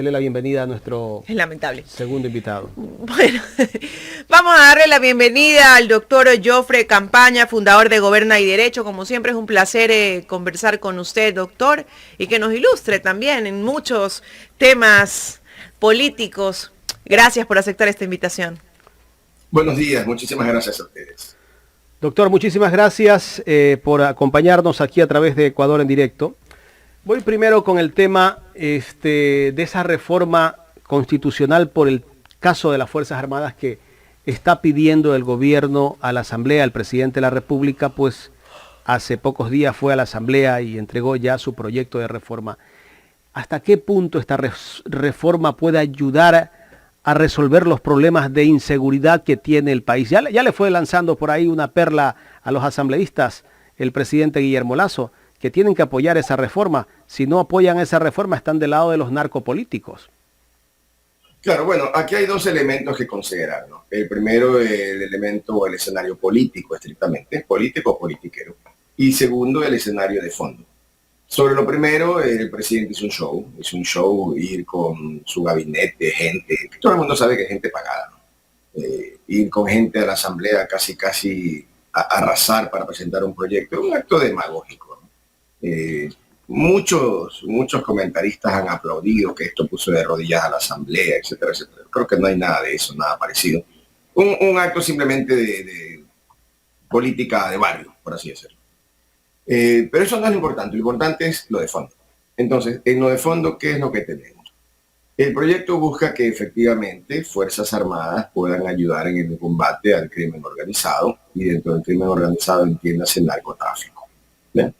dele la bienvenida a nuestro Es lamentable. segundo invitado. Bueno, vamos a darle la bienvenida al doctor Jofre Campaña, fundador de Goberna y Derecho. Como siempre es un placer conversar con usted, doctor, y que nos ilustre también en muchos temas políticos. Gracias por aceptar esta invitación. Buenos días, muchísimas gracias a ustedes. Doctor, muchísimas gracias por acompañarnos aquí a través de Ecuador en directo. Voy primero con el tema de esa reforma constitucional por el caso de las Fuerzas Armadas que está pidiendo el gobierno a la Asamblea. El presidente de la República, pues hace pocos días fue a la Asamblea y entregó ya su proyecto de reforma. ¿Hasta qué punto esta reforma puede ayudar a resolver los problemas de inseguridad que tiene el país? Ya le fue lanzando por ahí una perla a los asambleístas el presidente Guillermo Lasso, que tienen que apoyar esa reforma. Si no apoyan esa reforma, están del lado de los narcopolíticos. Claro, bueno, aquí hay dos elementos que considerar, ¿no? El primero, el elemento o el escenario político, estrictamente, político o politiquero. Y segundo, el escenario de fondo. Sobre lo primero, el presidente hizo un show, ir con su gabinete, gente, todo el mundo sabe que es gente pagada, ¿no? Ir con gente a la asamblea casi a arrasar para presentar un proyecto, un acto demagógico, ¿no? Muchos comentaristas han aplaudido que esto puso de rodillas a la asamblea, etcétera, etcétera. Creo que no hay nada de eso, nada parecido. Un acto simplemente de política de barrio, por así decirlo. Pero eso no es lo importante es lo de fondo. Entonces, en lo de fondo, ¿qué es lo que tenemos? El proyecto busca que efectivamente Fuerzas Armadas puedan ayudar en el combate al crimen organizado, y dentro del crimen organizado entiéndase el narcotráfico. ¿Bien?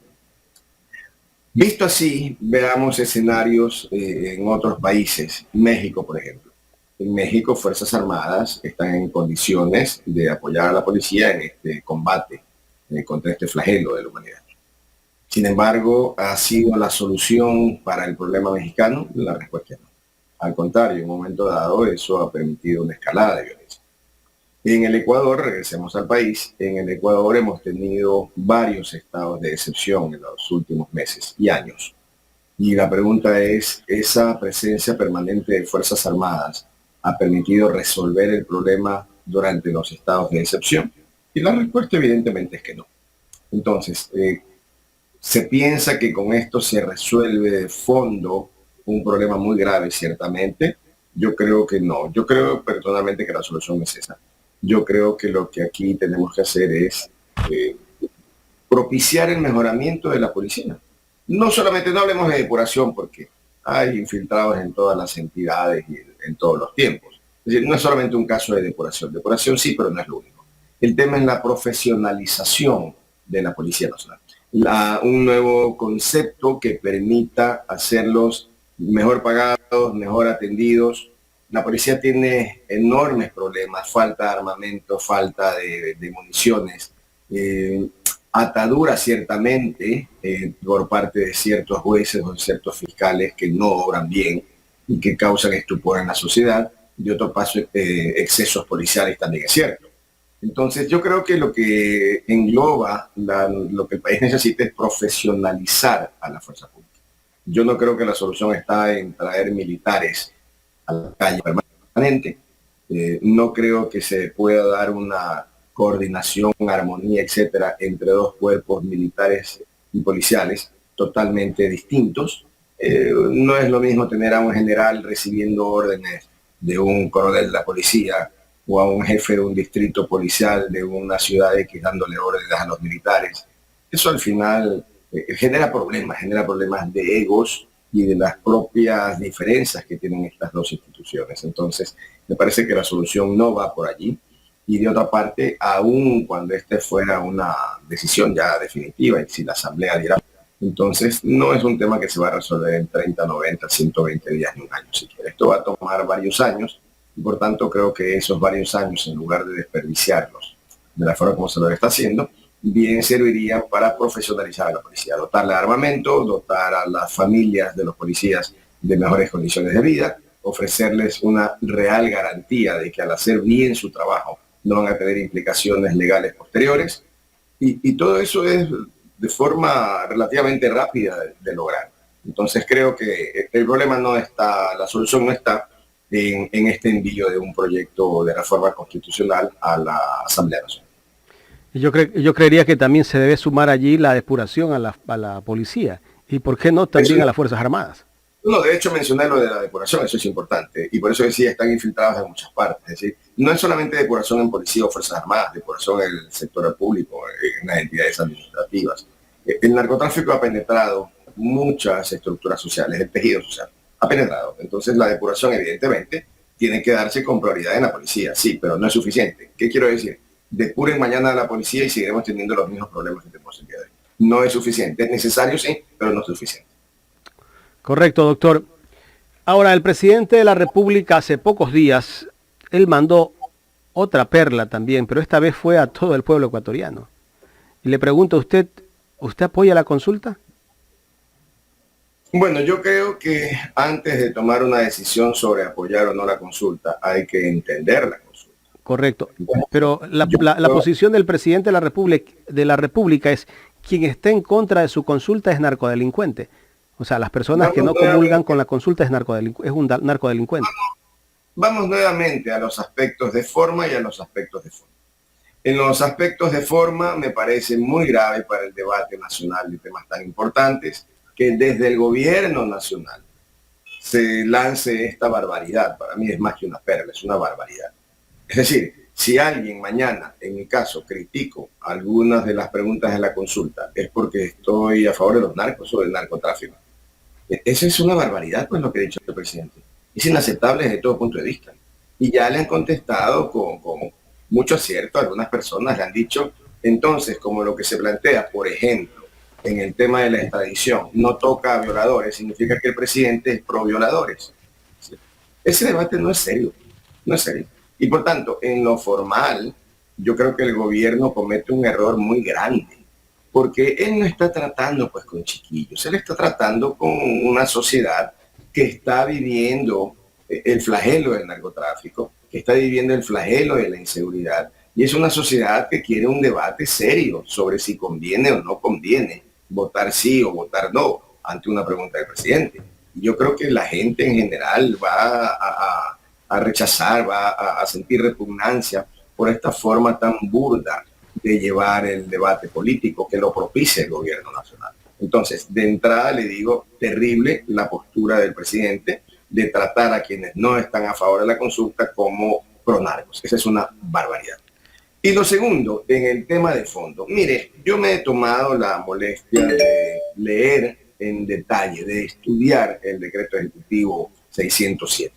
Visto así, veamos escenarios en otros países. México, por ejemplo. En México, Fuerzas Armadas están en condiciones de apoyar a la policía en este combate contra este flagelo de la humanidad. Sin embargo, ¿ha sido la solución para el problema mexicano? La respuesta es no. Al contrario, en un momento dado, eso ha permitido una escalada de violencia. En el Ecuador, regresemos al país, en el Ecuador hemos tenido varios estados de excepción en los últimos meses y años. Y la pregunta es, ¿esa presencia permanente de Fuerzas Armadas ha permitido resolver el problema durante los estados de excepción? Y la respuesta evidentemente es que no. Entonces, se piensa que con esto se resuelve de fondo un problema muy grave, ciertamente. Yo creo que no. Yo creo personalmente que la solución es esa. Yo creo que lo que aquí tenemos que hacer es propiciar el mejoramiento de la policía. No solamente, no hablemos de depuración, porque hay infiltrados en todas las entidades y en todos los tiempos. Es decir, no es solamente un caso de depuración. Depuración sí, pero no es lo único. El tema es la profesionalización de la Policía Nacional. Un nuevo concepto que permita hacerlos mejor pagados, mejor atendidos. La policía tiene enormes problemas, falta de armamento, falta de municiones, ataduras ciertamente por parte de ciertos jueces o ciertos fiscales que no obran bien y que causan estupor en la sociedad. De otro paso, excesos policiales también es cierto. Entonces yo creo que lo que engloba lo que el país necesita es profesionalizar a la fuerza pública. Yo no creo que la solución está en traer militares a la calle permanente. No creo que se pueda dar una coordinación, armonía, etcétera, entre dos cuerpos militares y policiales totalmente distintos. No es lo mismo tener a un general recibiendo órdenes de un coronel de la policía o a un jefe de un distrito policial de una ciudad X dándole órdenes a los militares. Eso al final genera problemas de egos y de las propias diferencias que tienen estas dos instituciones. Entonces, me parece que la solución no va por allí. Y de otra parte, aún cuando este fuera una decisión ya definitiva, y si la Asamblea diera, entonces no es un tema que se va a resolver en 30, 90, 120 días ni un año siquiera. Esto va a tomar varios años y por tanto creo que esos varios años, en lugar de desperdiciarlos de la forma como se lo está haciendo, bien servirían para profesionalizar a la policía, dotarle de armamento, dotar a las familias de los policías de mejores condiciones de vida, ofrecerles una real garantía de que al hacer bien su trabajo no van a tener implicaciones legales posteriores, y todo eso es de forma relativamente rápida de lograr. Entonces creo que el problema no está, la solución no está en este envío de un proyecto de reforma constitucional a la Asamblea Nacional. Yo creería que también se debe sumar allí la depuración a la policía y, ¿por qué no, también Eso, a las Fuerzas Armadas? no, de hecho mencioné lo de la depuración, eso es importante, y por eso decía, están infiltrados en muchas partes. Es decir, no es solamente depuración en policía o Fuerzas Armadas, depuración en el sector público, en las entidades administrativas. El narcotráfico ha penetrado muchas estructuras sociales, el tejido social ha penetrado. Entonces la depuración evidentemente tiene que darse con prioridad en la policía, sí, pero no es suficiente. ¿Qué quiero decir? Depuren mañana a la policía y seguiremos teniendo los mismos problemas que tenemos el día de hoy. No es suficiente, es necesario sí, pero no es suficiente. Correcto, doctor. Ahora, el presidente de la República hace pocos días, él mandó otra perla también, pero esta vez fue a todo el pueblo ecuatoriano. Y le pregunto a usted, ¿usted apoya la consulta? Bueno, yo creo que antes de tomar una decisión sobre apoyar o no la consulta, hay que entender la consulta. Correcto. Bueno, Pero la posición del presidente de la República es: quien esté en contra de su consulta es narcodelincuente. O sea, las personas que no comulgan con la consulta es un narcodelincuente. vamos nuevamente a los aspectos de forma y a los aspectos de fondo. En los aspectos de forma me parece muy grave para el debate nacional de temas tan importantes que desde el gobierno nacional se lance esta barbaridad. Para mí es más que una perla, es una barbaridad. Es decir, si alguien mañana, en mi caso, critico algunas de las preguntas de la consulta, es porque estoy a favor de los narcos o del narcotráfico. Eso es una barbaridad, pues, lo que ha dicho el presidente. Es inaceptable desde todo punto de vista. Y ya le han contestado con mucho acierto. Algunas personas le han dicho, entonces, como lo que se plantea, por ejemplo, en el tema de la extradición, no toca a violadores, significa que el presidente es pro violadores. Ese debate no es serio, no es serio. Y por tanto, en lo formal, yo creo que el gobierno comete un error muy grande, porque él no está tratando pues con chiquillos, él está tratando con una sociedad que está viviendo el flagelo del narcotráfico, que está viviendo el flagelo de la inseguridad, y es una sociedad que quiere un debate serio sobre si conviene o no conviene votar sí o votar no ante una pregunta del presidente. Y yo creo que la gente en general va a rechazar, va a sentir repugnancia por esta forma tan burda de llevar el debate político que lo propicia el gobierno nacional. Entonces, de entrada le digo, terrible la postura del presidente de tratar a quienes no están a favor de la consulta como pronarcos. Esa es una barbaridad. Y lo segundo, en el tema de fondo, mire, yo me he tomado la molestia de leer en detalle, de estudiar el decreto ejecutivo 607,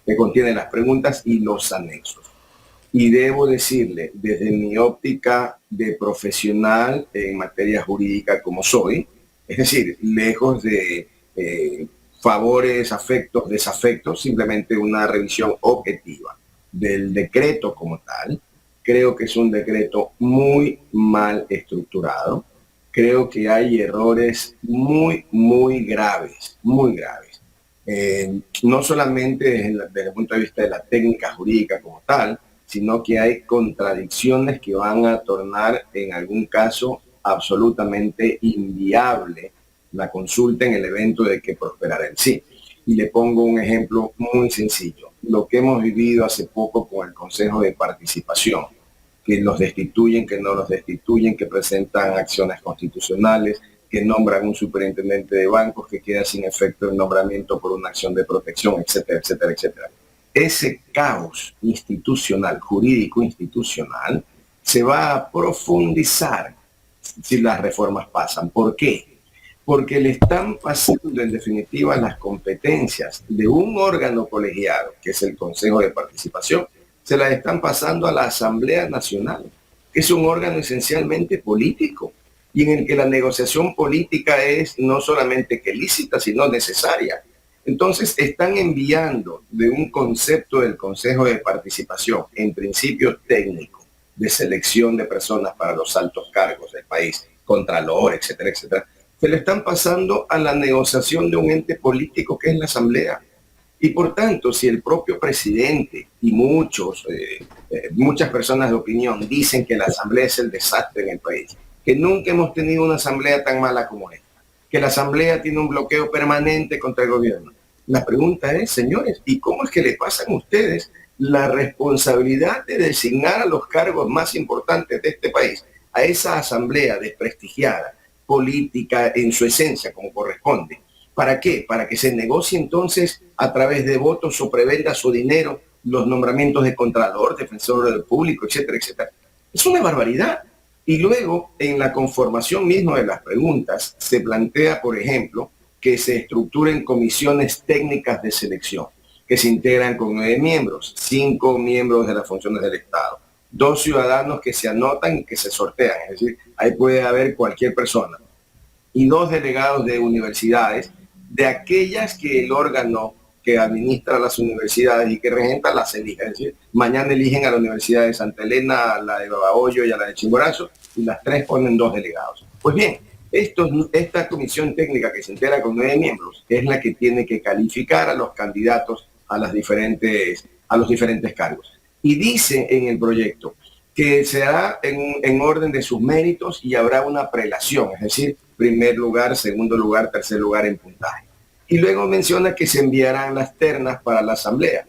que contiene las preguntas y los anexos. Y debo decirle, desde mi óptica de profesional en materia jurídica como soy, es decir, lejos de favores, afectos, desafectos, simplemente una revisión objetiva del decreto como tal, creo que es un decreto muy mal estructurado. Creo que hay errores muy graves, muy graves. No solamente desde el punto de vista de la técnica jurídica como tal, sino que hay contradicciones que van a tornar en algún caso absolutamente inviable la consulta en el evento de que prosperara el sí. Y le pongo un ejemplo muy sencillo. Lo que hemos vivido hace poco con el Consejo de Participación, que los destituyen, que no los destituyen, que presentan acciones constitucionales, que nombran un superintendente de bancos, que queda sin efecto el nombramiento por una acción de protección, etcétera, etcétera, etcétera. Ese caos institucional, jurídico institucional, se va a profundizar si las reformas pasan. ¿Por qué? Porque le están pasando en definitiva las competencias de un órgano colegiado, que es el Consejo de Participación, se las están pasando a la Asamblea Nacional, que es un órgano esencialmente político y en el que la negociación política es no solamente que lícita, sino necesaria. Entonces están enviando de un concepto del Consejo de Participación, en principio técnico, de selección de personas para los altos cargos del país, contralor, etcétera, etcétera, se le están pasando a la negociación de un ente político que es la Asamblea. Y por tanto, si el propio presidente y muchas personas de opinión dicen que la Asamblea es el desastre en el país, que nunca hemos tenido una Asamblea tan mala como esta, que la Asamblea tiene un bloqueo permanente contra el gobierno. La pregunta es, señores, ¿y cómo es que le pasan a ustedes la responsabilidad de designar a los cargos más importantes de este país a esa Asamblea desprestigiada, política en su esencia, como corresponde? ¿Para qué? Para que se negocie entonces a través de votos o prevenda su dinero los nombramientos de Contralor, Defensor del Público, etcétera, etcétera. Es una barbaridad. Y luego, en la conformación misma de las preguntas, se plantea, por ejemplo, que se estructuren comisiones técnicas de selección, que se integran con 9 miembros, 5 miembros de las funciones del Estado, 2 ciudadanos que se anotan y que se sortean, es decir, ahí puede haber cualquier persona, y 2 delegados de universidades, de aquellas que el órgano que administra las universidades y que regenta las elige. Es decir, mañana eligen a la Universidad de Santa Elena, a la de Babahoyo y a la de Chimborazo, y las 3 ponen 2 delegados. Pues bien, esta comisión técnica que se integra con 9 miembros es la que tiene que calificar a los candidatos a los diferentes cargos. Y dice en el proyecto que se hará en orden de sus méritos y habrá una prelación, es decir, primer lugar, segundo lugar, tercer lugar en puntaje. Y luego menciona que se enviarán las ternas para la Asamblea.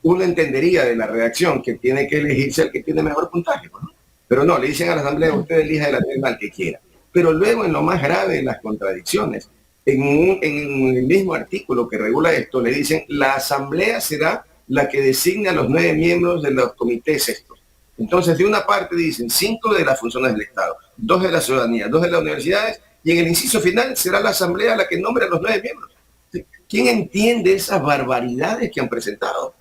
Uno entendería de la redacción que tiene que elegirse el que tiene mejor puntaje, ¿no? Pero no, le dicen a la Asamblea, usted elija de la terna al que quiera. Pero luego, en lo más grave de las contradicciones, en el mismo artículo que regula esto, le dicen, la Asamblea será la que designe a los 9 miembros de los comités estos. Entonces, de una parte dicen 5 de las funciones del Estado, 2 de la ciudadanía, 2 de las universidades, y en el inciso final será la Asamblea la que nombre a los 9 miembros. ¿Quién entiende esas barbaridades que han presentado?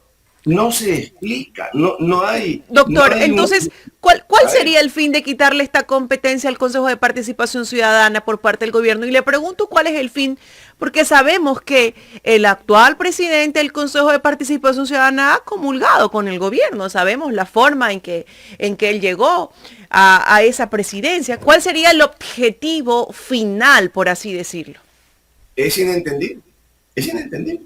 No se explica, no hay... Doctor, no hay entonces, ¿cuál sería el fin de quitarle esta competencia al Consejo de Participación Ciudadana por parte del gobierno? Y le pregunto cuál es el fin, porque sabemos que el actual presidente del Consejo de Participación Ciudadana ha comulgado con el gobierno, sabemos la forma en que él llegó a esa presidencia. ¿Cuál sería el objetivo final, por así decirlo? Es inentendible, es inentendible.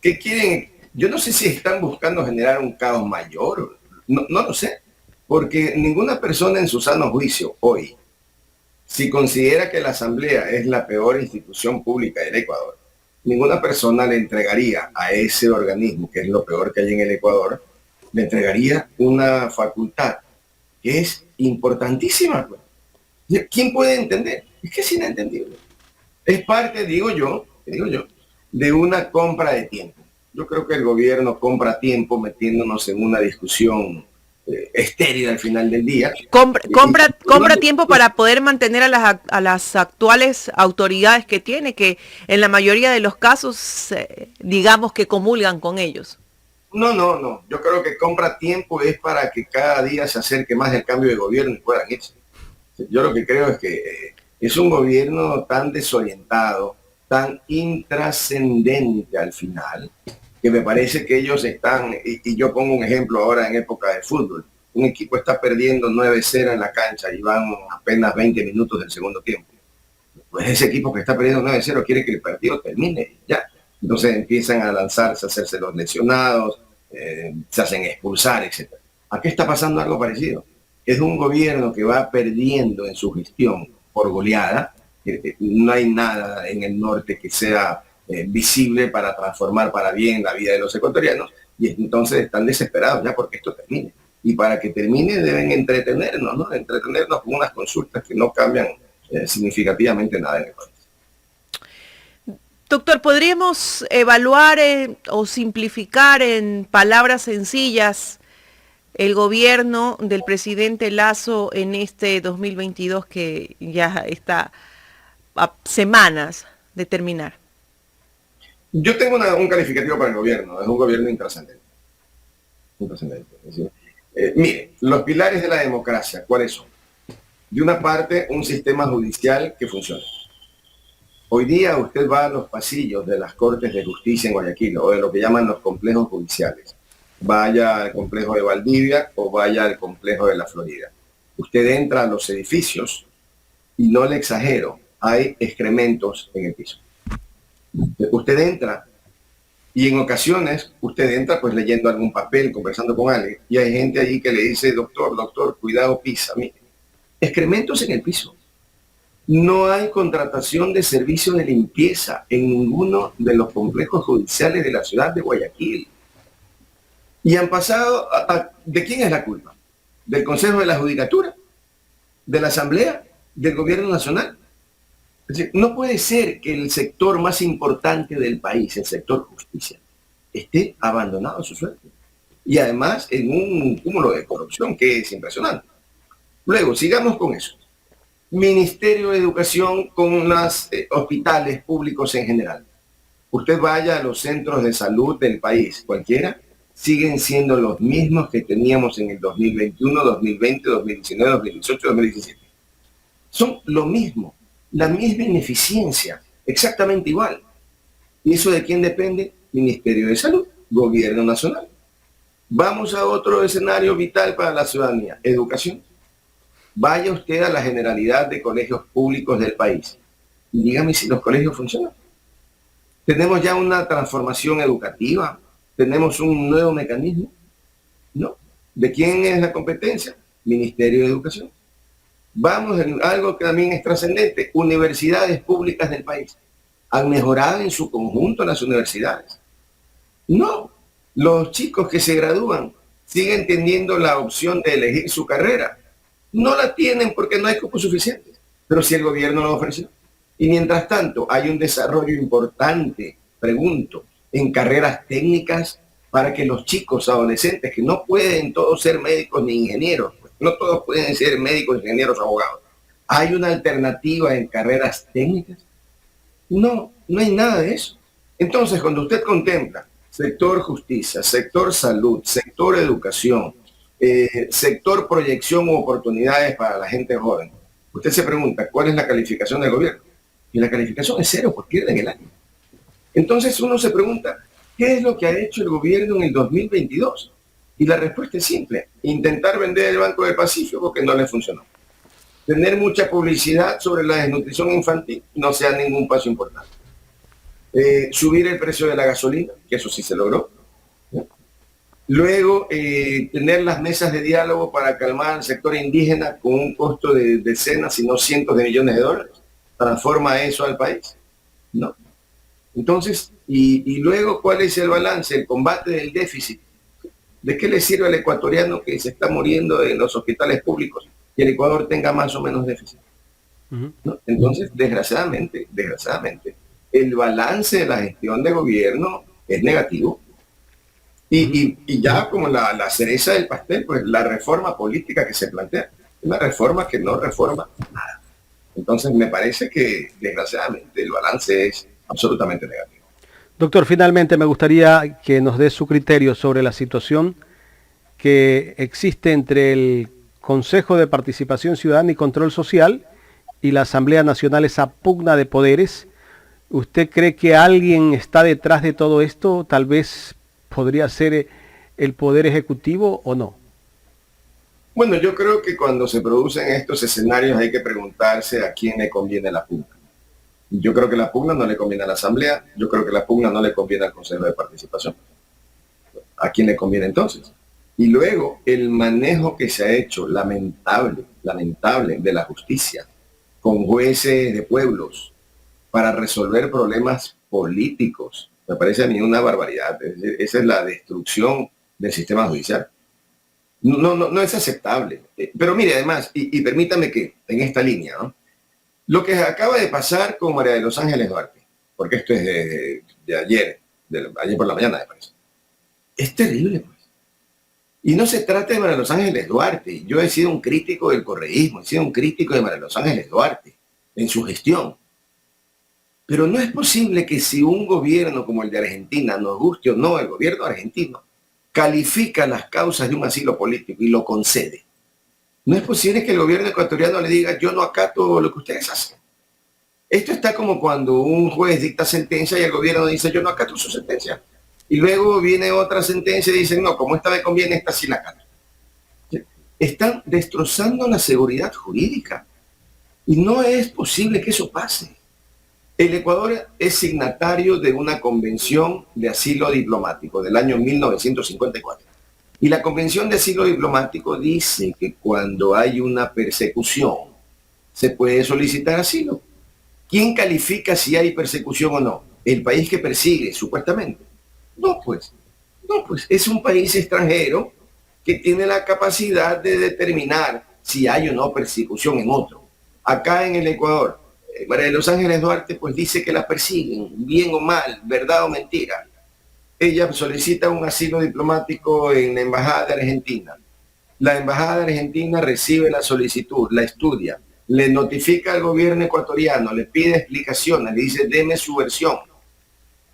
¿Qué quieren? Yo no sé si están buscando generar un caos mayor, no lo sé, porque ninguna persona en su sano juicio hoy, si considera que la Asamblea es la peor institución pública del Ecuador, ninguna persona le entregaría a ese organismo, que es lo peor que hay en el Ecuador, le entregaría una facultad que es importantísima. ¿Quién puede entender? Es que es inentendible. Es parte, digo yo, de una compra de tiempo. Yo creo que el gobierno compra tiempo metiéndonos en una discusión estéril al final del día. Compra tiempo para poder mantener a las actuales autoridades que tiene, que en la mayoría de los casos, digamos que comulgan con ellos. No. Yo creo que compra tiempo es para que cada día se acerque más el cambio de gobierno y puedan irse. Yo lo que creo es que es un gobierno tan desorientado, tan intrascendente al final, que me parece que ellos están, y yo pongo un ejemplo ahora en época de fútbol, un equipo está perdiendo 9-0 en la cancha y van apenas 20 minutos del segundo tiempo. Pues ese equipo que está perdiendo 9-0 quiere que el partido termine, ya. Entonces empiezan a lanzarse, a hacerse los lesionados, se hacen expulsar, etc. Aquí está pasando algo parecido. Es un gobierno que va perdiendo en su gestión por goleada. No hay nada en el norte que sea visible para transformar para bien la vida de los ecuatorianos, y entonces están desesperados ya porque esto termine. Y para que termine deben entretenernos, ¿no? Entretenernos con unas consultas que no cambian significativamente nada en el país. Doctor, ¿podríamos evaluar o simplificar en palabras sencillas el gobierno del presidente Lasso en este 2022 que ya está a semanas de terminar? Yo tengo un calificativo para el gobierno, es un gobierno intrascendente. Es decir, mire, los pilares de la democracia, ¿cuáles son? De una parte, un sistema judicial que funcione. Hoy día usted va a los pasillos de las Cortes de Justicia en Guayaquil, o de lo que llaman los complejos judiciales. Vaya al complejo de Valdivia o vaya al complejo de la Florida. Usted entra a los edificios y no le exagero, hay excrementos en el piso. Usted entra y en ocasiones usted entra pues leyendo algún papel, conversando con alguien, y hay gente allí que le dice, doctor, cuidado, pisa, mire. Excrementos en el piso. No hay contratación de servicios de limpieza en ninguno de los complejos judiciales de la ciudad de Guayaquil. Y han pasado, ¿de quién es la culpa? ¿Del Consejo de la Judicatura? ¿De la Asamblea? ¿Del Gobierno Nacional? Es decir, no puede ser que el sector más importante del país, el sector justicia, esté abandonado a su suerte. Y además en un cúmulo de corrupción que es impresionante. Luego, sigamos con eso. Ministerio de Educación con los hospitales públicos en general. Usted vaya a los centros de salud del país, cualquiera, siguen siendo los mismos que teníamos en el 2021, 2020, 2019, 2018, 2017. Son lo mismo, la misma ineficiencia, exactamente igual. ¿Y eso de quién depende? Ministerio de Salud, Gobierno Nacional. Vamos a otro escenario vital para la ciudadanía, educación. Vaya usted a la generalidad de colegios públicos del país y dígame si los colegios funcionan. ¿Tenemos ya una transformación educativa? ¿Tenemos un nuevo mecanismo? No. ¿De quién es la competencia? Ministerio de Educación. Vamos en algo que también es trascendente. Universidades públicas del país. ¿Han mejorado en su conjunto las universidades? No. Los chicos que se gradúan siguen teniendo la opción de elegir su carrera. No la tienen porque no hay cupos suficientes. Pero si el gobierno lo ofreció. Y mientras tanto hay un desarrollo importante, pregunto, en carreras técnicas para que los chicos adolescentes que no pueden todos ser médicos ni ingenieros, pues, no todos pueden ser médicos, ingenieros, abogados. ¿Hay una alternativa en carreras técnicas? No, no hay nada de eso. Entonces, cuando usted contempla sector justicia, sector salud, sector educación, sector proyección u oportunidades para la gente joven, usted se pregunta, ¿cuál es la calificación del gobierno? Y la calificación es 0, pues pierden el año. Entonces uno se pregunta, ¿qué es lo que ha hecho el gobierno en el 2022? Y la respuesta es simple, intentar vender el Banco del Pacífico que no le funcionó. Tener mucha publicidad sobre la desnutrición infantil no sea ningún paso importante. Subir el precio de la gasolina, que eso sí se logró. Luego, tener las mesas de diálogo para calmar al sector indígena con un costo de decenas, si no cientos de millones de dólares. ¿Transforma eso al país? No. Entonces, y luego, ¿cuál es el balance? El combate del déficit. ¿De qué le sirve al ecuatoriano que se está muriendo en los hospitales públicos y el Ecuador tenga más o menos déficit? ¿No? Entonces, desgraciadamente, el balance de la gestión de gobierno es negativo. Y ya como la cereza del pastel, pues la reforma política que se plantea, una reforma que no reforma nada. Entonces me parece que desgraciadamente el balance es absolutamente negativo. Doctor, finalmente me gustaría que nos dé su criterio sobre la situación que existe entre el Consejo de Participación Ciudadana y Control Social y la Asamblea Nacional, esa pugna de poderes. ¿Usted cree que alguien está detrás de todo esto? Tal vez podría ser el Poder Ejecutivo o no. Bueno, yo creo que cuando se producen estos escenarios hay que preguntarse a quién le conviene la pugna. Yo creo que la pugna no le conviene a la Asamblea, yo creo que la pugna no le conviene al Consejo de Participación. ¿A quién le conviene entonces? Y luego el manejo que se ha hecho, lamentable, de la justicia, con jueces de pueblos, para resolver problemas políticos, me parece a mí una barbaridad. Es decir, esa es la destrucción del sistema judicial. No es aceptable. Pero mire, además, y permítame que en esta línea, ¿no? Lo que acaba de pasar con María de los Ángeles Duarte, porque esto es de ayer, ayer por la mañana, me parece, es terrible, pues. Y no se trata de María de los Ángeles Duarte. Yo he sido un crítico del correísmo, he sido un crítico de María de los Ángeles Duarte en su gestión. Pero no es posible que si un gobierno como el de Argentina, nos guste o no, el gobierno argentino, califica las causas de un asilo político y lo concede. No es posible que el gobierno ecuatoriano le diga, yo no acato lo que ustedes hacen. Esto está como cuando un juez dicta sentencia y el gobierno dice, yo no acato su sentencia. Y luego viene otra sentencia y dicen, no, como esta me conviene, esta sí la acato. Están destrozando la seguridad jurídica. Y no es posible que eso pase. El Ecuador es signatario de una convención de asilo diplomático del año 1954. Y la convención de asilo diplomático dice que cuando hay una persecución se puede solicitar asilo. ¿Quién califica si hay persecución o no? El país que persigue, supuestamente. No, pues, es un país extranjero que tiene la capacidad de determinar si hay o no persecución en otro. Acá en el Ecuador, María de los Ángeles Duarte pues dice que la persiguen, bien o mal, verdad o mentira. Ella solicita un asilo diplomático en la Embajada de Argentina. La Embajada de Argentina recibe la solicitud, la estudia, le notifica al gobierno ecuatoriano, le pide explicaciones, le dice deme su versión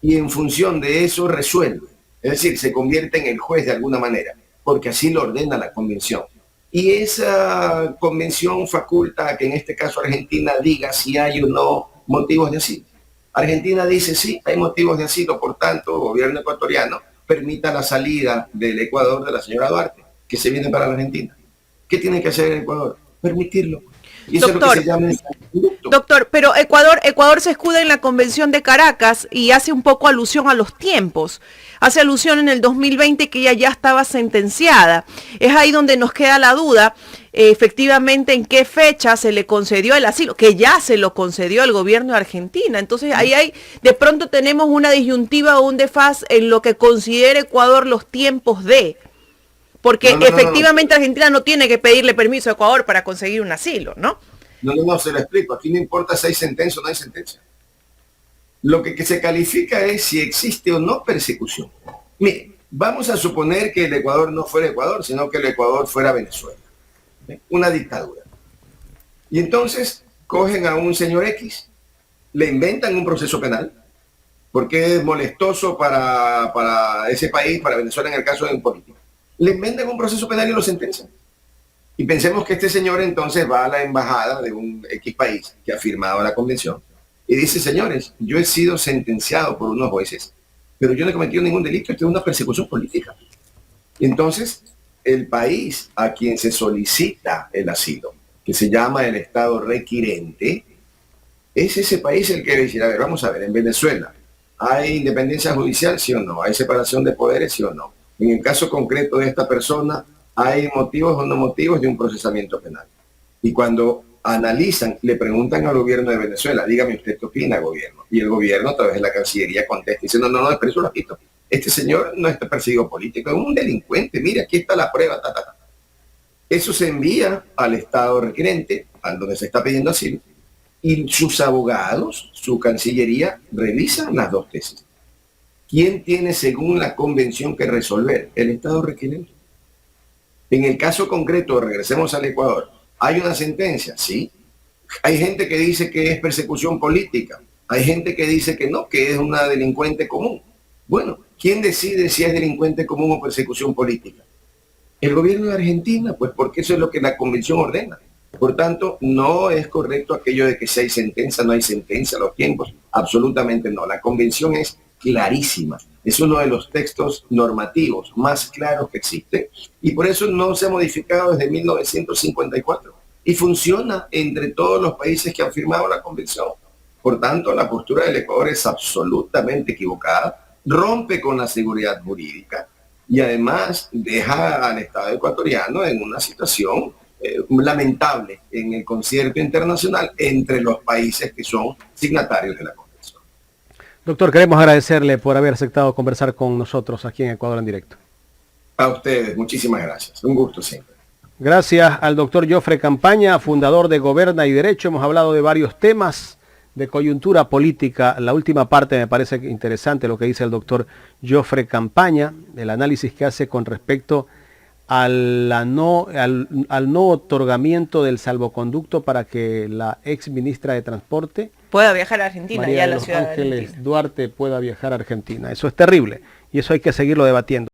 y en función de eso resuelve. Es decir, se convierte en el juez de alguna manera, porque así lo ordena la convención. Y esa convención faculta a que en este caso Argentina diga si hay o no motivos de asilo. Argentina dice sí, hay motivos de asilo, por tanto, el gobierno ecuatoriano permita la salida del Ecuador de la señora Duarte, que se viene para la Argentina. ¿Qué tiene que hacer el Ecuador? Permitirlo. Y eso Doctor, es lo que se llama doctor, pero Ecuador se escuda en la Convención de Caracas y hace un poco alusión a los tiempos. Hace alusión en el 2020 que ella ya estaba sentenciada. Es ahí donde nos queda la duda, efectivamente, en qué fecha se le concedió el asilo, que ya se lo concedió el gobierno de Argentina. Entonces, ahí de pronto tenemos una disyuntiva o un desfase en lo que considera Ecuador los tiempos de... Porque efectivamente Argentina no tiene que pedirle permiso a Ecuador para conseguir un asilo, ¿no? No, se lo explico. Aquí no importa si hay sentencia o no hay sentencia. Lo que se califica es si existe o no persecución. Mire, vamos a suponer que el Ecuador no fuera Ecuador, sino que el Ecuador fuera Venezuela. Una dictadura. Y entonces cogen a un señor X, le inventan un proceso penal, porque es molestoso para ese país, para Venezuela en el caso de un político. Le inventan un proceso penal y lo sentencian. Y pensemos que este señor entonces va a la embajada de un X país que ha firmado la convención y dice, señores, yo he sido sentenciado por unos jueces, pero yo no he cometido ningún delito, esto es una persecución política. Y entonces, el país a quien se solicita el asilo, que se llama el Estado requirente, es ese país el que decir, a ver, vamos a ver, en Venezuela, ¿hay independencia judicial, sí o no? ¿Hay separación de poderes, sí o no? En el caso concreto de esta persona, ¿hay motivos o no motivos de un procesamiento penal? Y cuando analizan, le preguntan al gobierno de Venezuela, dígame usted qué opina, gobierno. Y el gobierno, a través de la Cancillería, contesta diciendo, no, pero eso lo quito. Este señor no está perseguido político, es un delincuente, mire, aquí está la prueba, Eso se envía al Estado requerente, a donde se está pidiendo asilo, y sus abogados, su Cancillería, revisan las dos tesis. ¿Quién tiene, según la convención, que resolver? El Estado requerente. En el caso concreto, regresemos al Ecuador, ¿hay una sentencia? Sí. Hay gente que dice que es persecución política. Hay gente que dice que no, que es una delincuente común. Bueno, ¿quién decide si es delincuente común o persecución política? El gobierno de Argentina, pues porque eso es lo que la convención ordena. Por tanto, no es correcto aquello de que si hay sentencia, no hay sentencia, los tiempos, absolutamente no. La convención es clarísima. Es uno de los textos normativos más claros que existe y por eso no se ha modificado desde 1954 y funciona entre todos los países que han firmado la convención. Por tanto, la postura del Ecuador es absolutamente equivocada, rompe con la seguridad jurídica y además deja al Estado ecuatoriano en una situación lamentable en el concierto internacional entre los países que son signatarios de la convención. Doctor, queremos agradecerle por haber aceptado conversar con nosotros aquí en Ecuador en Directo. A ustedes, muchísimas gracias. Un gusto siempre. Gracias al doctor Jofre Campaña, fundador de Goberna y Derecho. Hemos hablado de varios temas de coyuntura política. La última parte me parece interesante lo que dice el doctor Jofre Campaña, el análisis que hace con respecto al no otorgamiento del salvoconducto para que la ex ministra de Transporte pueda viajar a Argentina, María ya a de la los ciudad de Ángeles Argentina. Duarte pueda viajar a Argentina. Eso es terrible y eso hay que seguirlo debatiendo.